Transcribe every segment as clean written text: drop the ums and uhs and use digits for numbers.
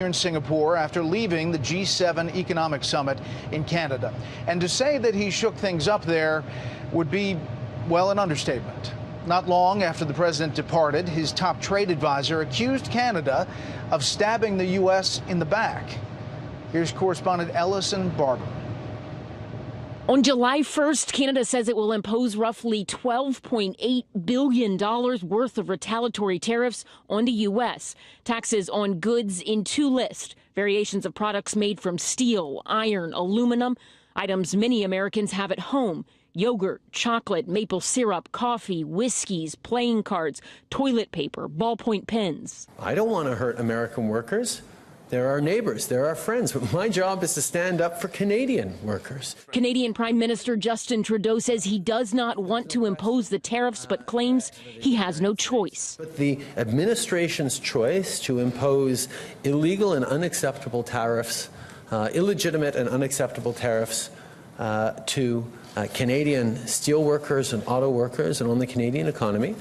In Singapore after leaving the G7 economic summit in Canada. And to say that he shook things up there would be, well, an understatement. Not long after the president departed, his top trade advisor accused Canada of stabbing the U.S. in the back. Here's correspondent Ellison Barber. On July 1st, Canada says it will impose roughly $12.8 billion worth of retaliatory tariffs on the U.S. Taxes on goods in two lists, variations of products made from steel, iron, aluminum, items many Americans have at home, yogurt, chocolate, maple syrup, coffee, whiskeys, playing cards, toilet paper, ballpoint pens. I don't want to hurt American workers. They're our neighbors, they're our friends, but my job is to stand up for Canadian workers. Canadian Prime Minister Justin Trudeau says he does not want to impose the tariffs, but claims he has no choice. But the administration's choice to impose illegal and unacceptable tariffs, illegitimate and unacceptable tariffs to Canadian steelworkers and auto workers and on the Canadian economy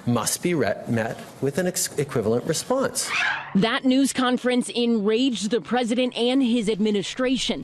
must be met with an equivalent response. That news conference enraged the president and his administration.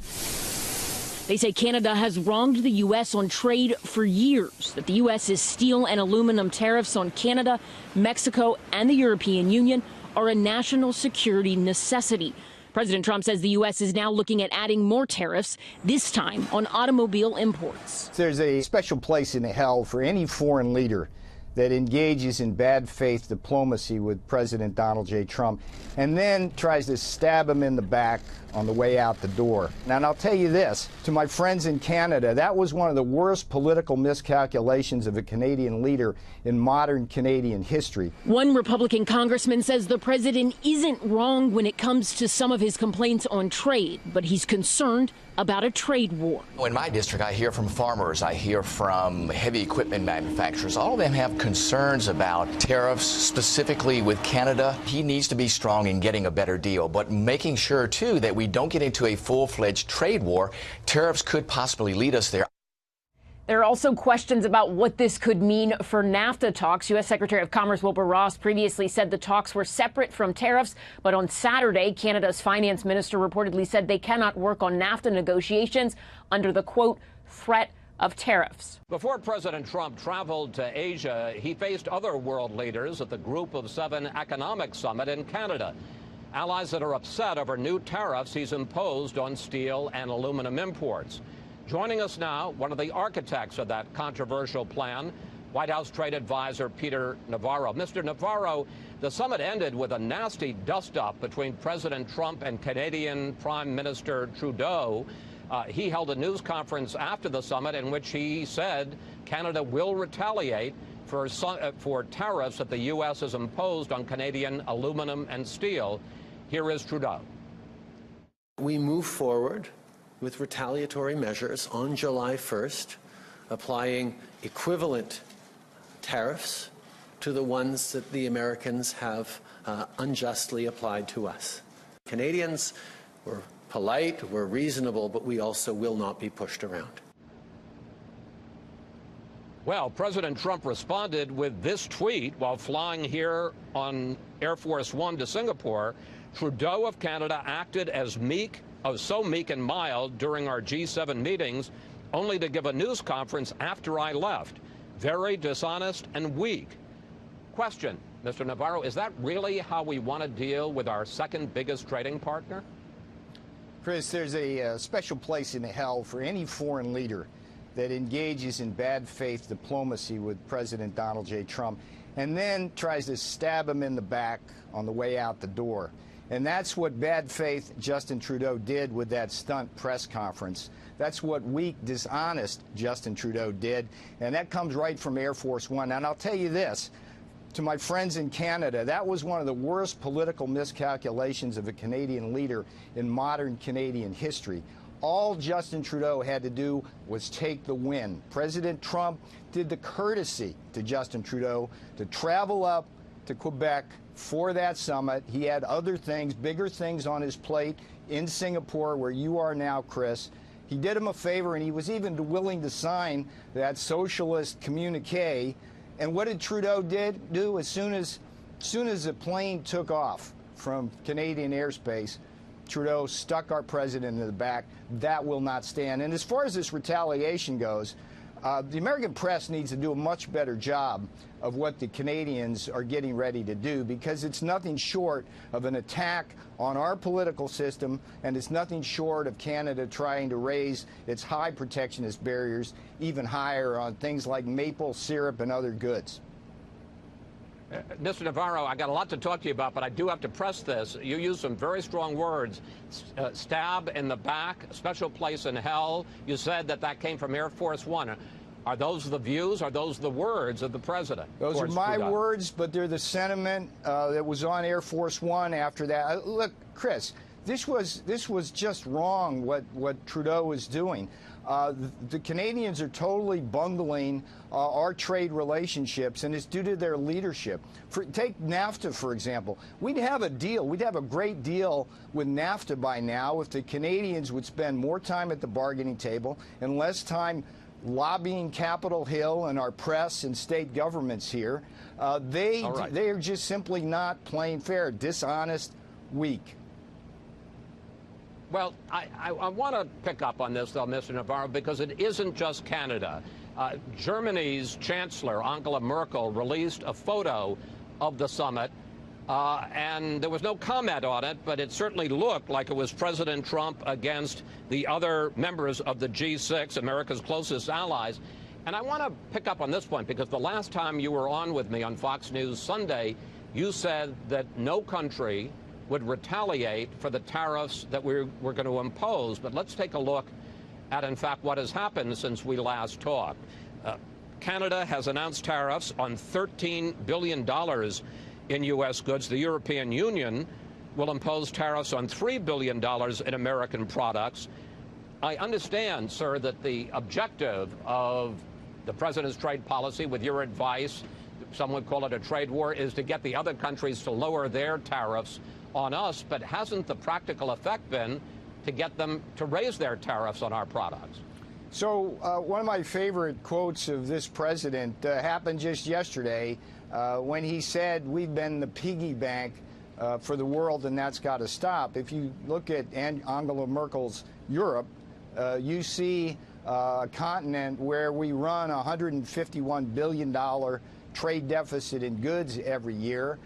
They say Canada has wronged the U.S. on trade for years, that the U.S.'s steel and aluminum tariffs on Canada, Mexico, and the European Union are a national security necessity. President Trump says the U.S. is now looking at adding more tariffs, this time on automobile imports. There's a special place in hell for any foreign leader that engages in bad faith diplomacy with President Donald J. Trump and then tries to stab him in the back on the way out the door. Now, and I'll tell you this, to my friends in Canada, that was one of the worst political miscalculations of a Canadian leader in modern Canadian history. One Republican congressman says the president isn't wrong when it comes to some of his complaints on trade, but he's concerned about a trade war. In my district, I hear from farmers, I hear from heavy equipment manufacturers. All of them have concerns about tariffs, specifically with Canada. He needs to be strong in getting a better deal, but making sure, too, that we don't get into a full-fledged trade war. Tariffs could possibly lead us there. There are also questions about what this could mean for NAFTA talks. U.S. Secretary of Commerce Wilbur Ross previously said the talks were separate from tariffs, but on Saturday, Canada's finance minister reportedly said they cannot work on NAFTA negotiations under the, quote, threat of tariffs. Before President Trump traveled to Asia, he faced other world leaders at the Group of Seven Economic Summit in Canada. Allies that are upset over new tariffs he's imposed on steel and aluminum imports. Joining us now, one of the architects of that controversial plan, White House trade advisor Peter Navarro. Mr. Navarro, the summit ended with a nasty dust-up between President Trump and Canadian Prime Minister Trudeau. He held a news conference after the summit in which he said Canada will retaliate for tariffs that the U.S. has imposed on Canadian aluminum and steel. Here is Trudeau. We move forward with retaliatory measures on July 1st, applying equivalent tariffs to the ones that the Americans have unjustly applied to us. Canadians were polite, we're reasonable, but we also will not be pushed around. Well, President Trump responded with this tweet while flying here on Air Force One to Singapore. Trudeau of Canada acted as so meek and mild during our G7 meetings, only to give a news conference after I left. Very dishonest and weak. Question, Mr. Navarro, is that really how we want to deal with our second biggest trading partner? Chris, there's a special place in hell for any foreign leader that engages in bad faith diplomacy with President Donald J. Trump and then tries to stab him in the back on the way out the door. And that's what bad faith Justin Trudeau did with that stunt press conference. That's what weak, dishonest Justin Trudeau did. And that comes right from Air Force One. And I'll tell you this, to my friends in Canada, that was one of the worst political miscalculations of a Canadian leader in modern Canadian history. All Justin Trudeau had to do was take the win. President Trump did the courtesy to Justin Trudeau to travel up to Quebec for that summit. He had other things, bigger things on his plate in Singapore, where you are now, Chris. He did him a favor, and he was even willing to sign that socialist communique. And what did Trudeau do as soon as the plane took off from Canadian airspace. Trudeau stuck our president in the back. That will not stand. And as far as this retaliation goes, the American press needs to do a much better job of what the Canadians are getting ready to do, because it's nothing short of an attack on our political system, and it's nothing short of Canada trying to raise its high protectionist barriers even higher on things like maple syrup and other goods. Mr. Navarro, I got a lot to talk to you about, but I do have to press this. You used some very strong words. Stab in the back, special place in hell. You said that that came from Air Force One. Are those the views? Are those the words of the president? Those are my words, but they're the sentiment that was on Air Force One after that. Look, Chris, this was just wrong what Trudeau was doing. The Canadians are totally bungling our trade relationships, and it's due to their leadership. Take NAFTA, for example. We'd have a deal. We'd have a great deal with NAFTA by now if the Canadians would spend more time at the bargaining table and less time lobbying Capitol Hill and our press and state governments here. They are just simply not playing fair, dishonest, weak. Well, I want to pick up on this, though, Mr. Navarro, because it isn't just Canada. Germany's Chancellor, Angela Merkel, released a photo of the summit, and there was no comment on it, but it certainly looked like it was President Trump against the other members of the G6, America's closest allies. And I want to pick up on this point, because the last time you were on with me on Fox News Sunday, you said that no country would retaliate for the tariffs that we're going to impose. But let's take a look at, in fact, what has happened since we last talked. Canada has announced tariffs on $13 billion in U.S. goods. The European Union will impose tariffs on $3 billion in American products. I understand, sir, that the objective of the president's trade policy, with your advice, some would call it a trade war, is to get the other countries to lower their tariffs on us, but hasn't the practical effect been to get them to raise their tariffs on our products? So one of my favorite quotes of this president happened just yesterday when he said, "We've been the piggy bank for the world, and that's got to stop." If you look at Angela Merkel's Europe, you see a continent where we run a $151 billion trade deficit in goods every year.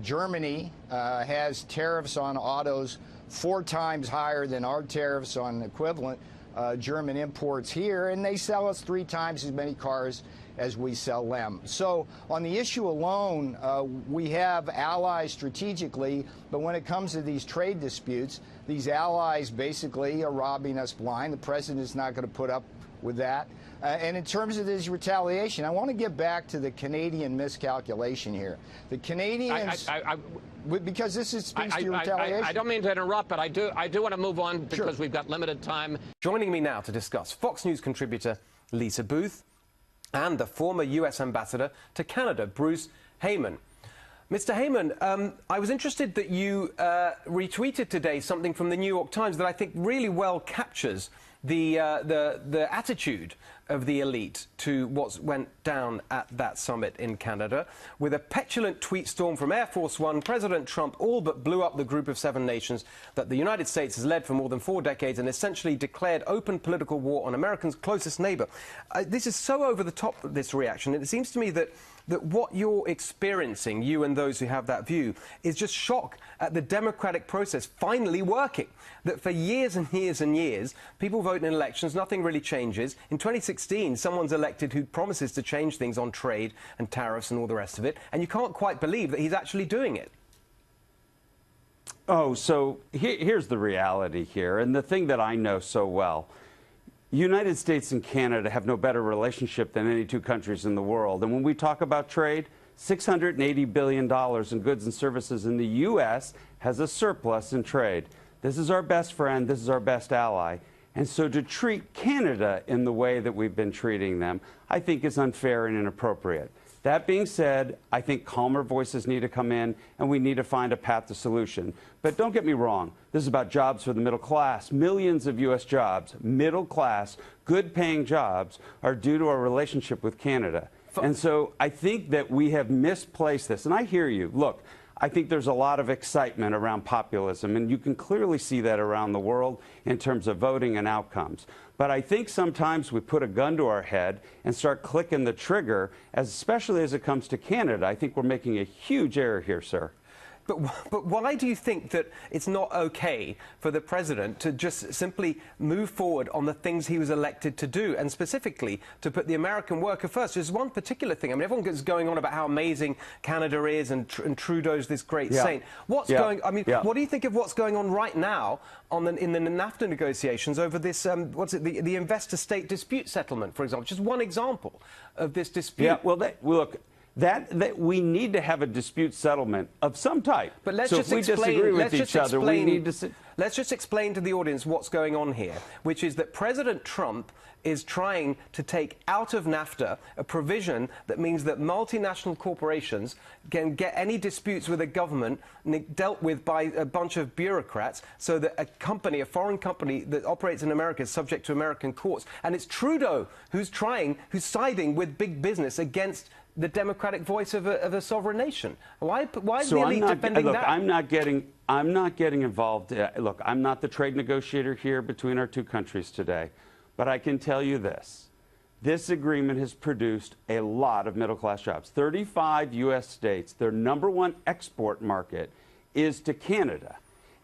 Germany has tariffs on autos 4 times higher than our tariffs on equivalent German imports here, and they sell us 3 times as many cars as we sell them. So on the issue alone, we have allies strategically, but when it comes to these trade disputes, these allies basically are robbing us blind. The president is not going to put up with that. And in terms of this retaliation, I want to get back to the Canadian miscalculation here. The Canadians, because this speaks to your retaliation. I don't mean to interrupt, but I do want to move on because we've got limited time. Joining me now to discuss, Fox News contributor Lisa Booth and the former U.S. ambassador to Canada, Bruce Heyman. Mr. Heyman, I was interested that you retweeted today something from the New York Times that I think really well captures the attitude of the elite to what went down at that summit in Canada. With a petulant tweet storm from Air Force One, President Trump all but blew up the group of 7 nations that the United States has led for more than 4 decades and essentially declared open political war on America's closest neighbor. This is so over the top, this reaction. It seems to me that what you're experiencing, you and those who have that view, is just shock at the democratic process finally working. That for years and years and years, people vote in elections, nothing really changes. In 2016, someone's elected who promises to change things on trade and tariffs and all the rest of it, and you can't quite believe that he's actually doing it. Oh, so here's the reality here, and the thing that I know so well. United States and Canada have no better relationship than any 2 countries in the world. And when we talk about trade, $680 billion in goods and services in the U.S. has a surplus in trade. This is our best friend. This is our best ally. And so to treat Canada in the way that we've been treating them, I think is unfair and inappropriate. That being said, I think calmer voices need to come in, and we need to find a path to solution. But don't get me wrong. This is about jobs for the middle class. Millions of U.S. jobs, middle class, good-paying jobs, are due to our relationship with Canada. And so I think that we have misplaced this. And I hear you. Look, I think there's a lot of excitement around populism, and you can clearly see that around the world in terms of voting and outcomes. But I think sometimes we put a gun to our head and start clicking the trigger, especially as it comes to Canada. I think we're making a huge error here, sir. But why do you think that it's not okay for the president to just simply move forward on the things he was elected to do, and specifically to put the American worker first? There's one particular thing. I mean, everyone is going on about how amazing Canada is and Trudeau's this great saint. What's going? I mean, what do you think of what's going on right now in the NAFTA negotiations over this? The investor-state dispute settlement, for example? Just one example of this dispute. Yeah. Well, look. That we need to have a dispute settlement of some type. But let's so just if we explain, disagree with each other, we need to. Let's just explain to the audience what's going on here, which is that President Trump is trying to take out of NAFTA a provision that means that multinational corporations can get any disputes with a government dealt with by a bunch of bureaucrats, so that a foreign company that operates in America is subject to American courts. And it's Trudeau who's siding with big business against the democratic voice of a sovereign nation. Why is the elite defending that? I'm not getting involved. Look, I'm not the trade negotiator here between our two countries today, but I can tell you this. This agreement has produced a lot of middle-class jobs. 35 U.S. states, their #1 export market is to Canada.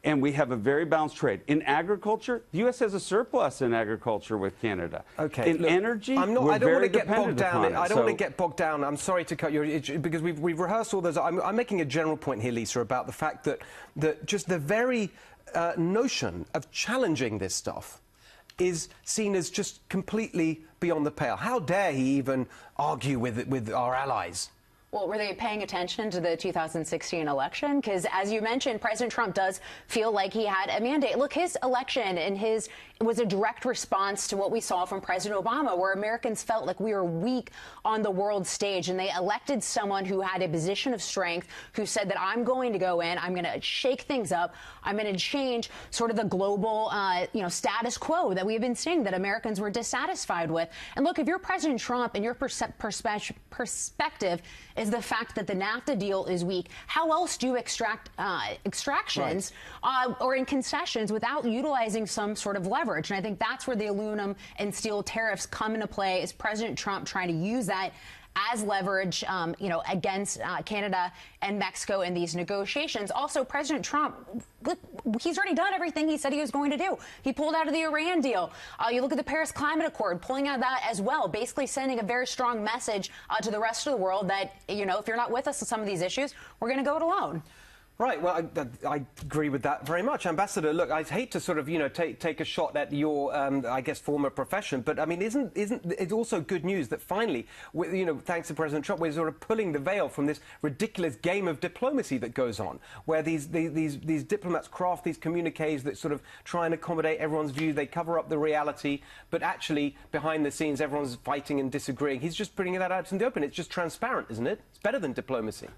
And we have a very balanced trade. In agriculture, the U.S. has a surplus in agriculture with Canada. Okay. In energy, I don't want to get bogged down. I don't want to get bogged down. I'm sorry to cut you, because we've rehearsed all those. I'm making a general point here, Lisa, about the fact that just the very notion of challenging this stuff is seen as just completely beyond the pale. How dare he even argue with our allies? Well, were they paying attention to the 2016 election? Because, as you mentioned, President Trump does feel like he had a mandate. Look, his election and was a direct response to what we saw from President Obama, where Americans felt like we were weak on the world stage. And they elected someone who had a position of strength, who said that I'm going to go in, I'm going to shake things up, I'm going to change sort of the global, status quo that we've been seeing that Americans were dissatisfied with. And look, if you're President Trump and your perspective is the fact that the NAFTA deal is weak, how else do you extract extractions or in concessions without utilizing some sort of leverage? And I think that's where the aluminum and steel tariffs come into play, is President Trump trying to use that as leverage, against Canada and Mexico in these negotiations. Also, President Trump, look, he's already done everything he said he was going to do. He pulled out of the Iran deal. You look at the Paris Climate Accord, pulling out of that as well, basically sending a very strong message to the rest of the world that, if you're not with us on some of these issues, we're going to go it alone. Right. Well, I agree with that very much. Ambassador, look, I hate to sort of, take a shot at your, I guess, former profession, but, I mean, isn't it also good news that finally, thanks to President Trump, we're sort of pulling the veil from this ridiculous game of diplomacy that goes on, where these diplomats craft these communiques that sort of try and accommodate everyone's view. They cover up the reality, but actually, behind the scenes, everyone's fighting and disagreeing. He's just putting that out in the open. It's just transparent, isn't it? It's better than diplomacy.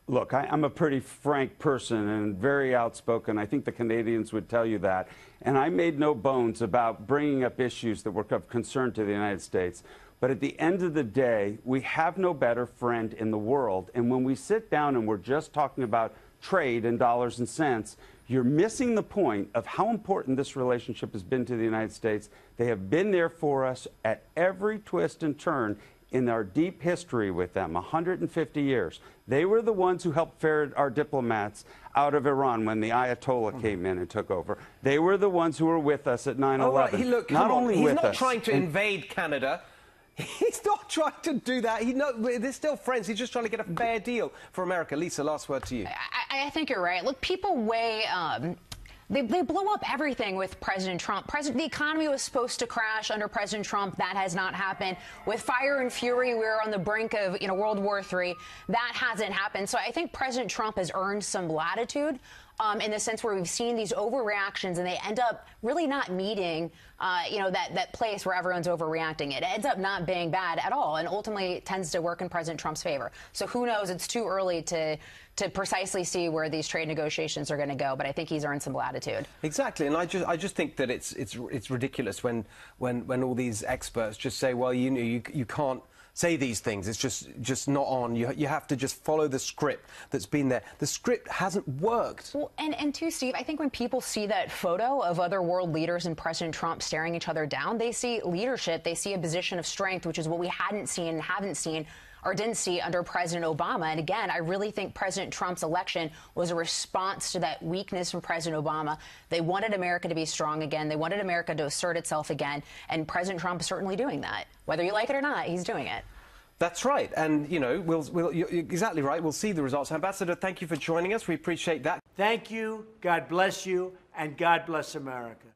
Look, I'm a pretty frank person and very outspoken. I think the Canadians would tell you that. And I made no bones about bringing up issues that were of concern to the United States. But at the end of the day, we have no better friend in the world. And when we sit down and we're just talking about trade and dollars and cents, you're missing the point of how important this relationship has been to the United States. They have been there for us at every twist and turn in our deep history with them, 150 years. They were the ones who helped ferret our diplomats out of Iran when the Ayatollah came in and took over. They were the ones who were with us at 9/11. Oh, right. Look, not only he's with us. He's not trying to invade Canada. He's not trying to do that. They're still friends. He's just trying to get a fair deal for America. Lisa, last word to you. I think you're right. Look, people weigh... They blow up everything with President Trump. The economy was supposed to crash under President Trump. That has not happened. With fire and fury, we're on the brink of World War III. That hasn't happened. So I think President Trump has earned some latitude in the sense where we've seen these overreactions, and they end up really not meeting, that place where everyone's overreacting. It ends up not being bad at all, and ultimately tends to work in President Trump's favor. So who knows? It's too early to precisely see where these trade negotiations are going to go, but I think he's earned some latitude. Exactly, and I just think that it's ridiculous when all these experts just say, well, you can't say these things. It's just not on. You have to just follow the script that's been there. The script hasn't worked. Well, and too, Steve, I think when people see that photo of other world leaders and President Trump staring each other down, they see leadership, they see a position of strength, which is what we hadn't seen and haven't seen or didn't see under President Obama. And again, I really think President Trump's election was a response to that weakness from President Obama. They wanted America to be strong again. They wanted America to assert itself again. And President Trump is certainly doing that. Whether you like it or not, he's doing it. That's right. And, you know, you're exactly right. We'll see the results. Ambassador, thank you for joining us. We appreciate that. Thank you. God bless you. And God bless America.